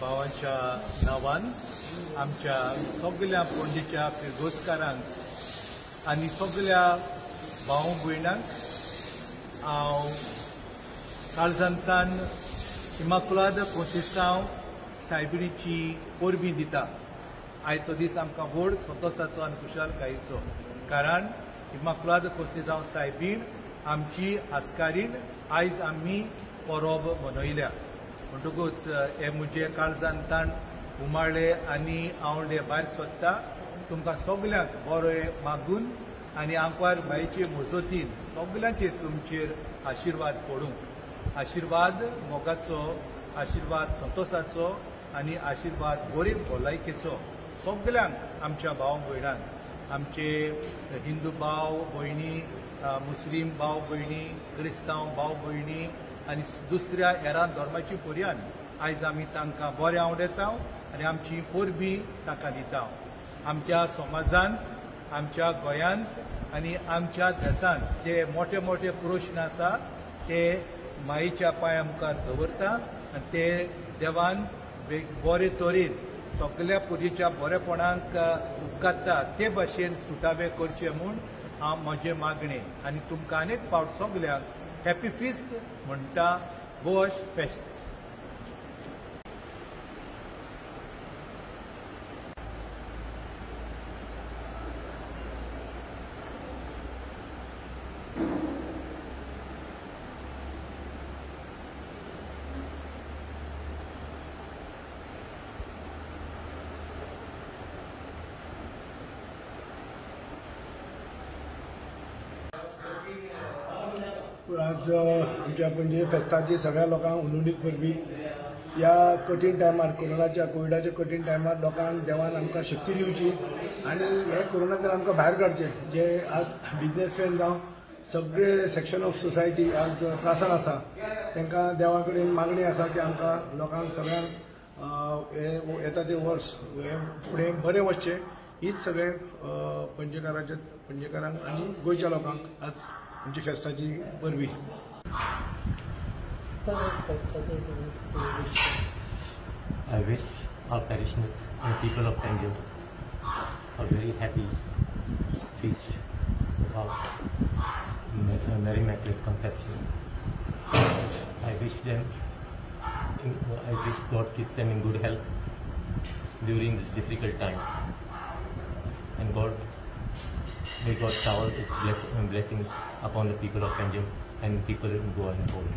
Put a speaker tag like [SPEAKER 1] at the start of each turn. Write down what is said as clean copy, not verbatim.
[SPEAKER 1] भावांच्या नावान आमच्या सगळ्या पणजेच्या फिरगोजकारांक आनी सगळ्या भाव भयणांक हांव काळजांतल्यान इमाकुलाद कोंसेसांव सायबिणीची परबीं दिता. आयचो दीस आमकां व्हड संतोशाचो आनी खुशालकायेचो, कारण इमाकुलाद कोंसेसांव सायबीण आमची आस्कारीण आयज आमी परब मनयल्या. म्हणटकूच हे म्हजे काळजांतल्यान उमाळ्ळे आनी हांव भायर सोदता तुमकां सगल्यांक बरें मागून आनी आंकवार बायेचे मजतीन सगल्यांचेर तुमचेर आशिर्वाद पडूंक. आशिर्वाद मोगाचो, आशिर्वाद संतोशाचो आनी आशिर्वाद बरे भलायकेचो सगल्यांक आमच्या भाव भयणांक, आमचे हिंदू भाव भयणी, मुस्लीम भाव भयणी, क्रिस्तांव भाव भयणी आनी दुसऱ्या हेरां धर्माची पर्यान आयज आमी तांकां बरें आवडयता आनी आमची परबीं तांकां दिता. आमच्या समाजांत, आमच्या गोंयांत आनी आमच्या देशांत जे मोठे मोठे प्रश्न आसा ते मायेच्या पांया मुखार दवरता आनी ते देवान बरे तरेन सगळ्या पुरीच्या बरेपणांक उपकारता ते भाशेन सुटावे करचे म्हूण हांव म्हजें मागणें. आनी तुमकां अनेक फावट सगल्यांक हॅपी फिस्ट म्हणटा. बोश फेस्त.
[SPEAKER 2] आज आमच्या पणजे फेस्ताची सगळ्या लोकांक उलोवणीक परबीं. ह्या कठीण टायमार, कोविडाच्या कठीण टायमार लोकांक देवान आमकां शक्ती दिवची आनी हे कोरोनांतल्यान आमकां भायर काडचें. जे आज बिजनेसमॅन जावं सगळे सेक्शन ऑफ सोसायटी आज त्रासान आसा तांकां देवा कडेन मागणी आसा की आमकां लोकांक सगळ्यांक हे येता ते वर्स फुडें बरें वचचें. हीच सगळे पणजेकारांक आनी गोंयच्या लोकांक आज आमची फेस्ताची परबीं.
[SPEAKER 3] I wish our parishioners and people of Panjim a very happy feast of Mary Immaculate Conception. I wish God keeps them in good health during this difficult time, and may God shower His blessings upon the people of Panjim and people in Goa and whole.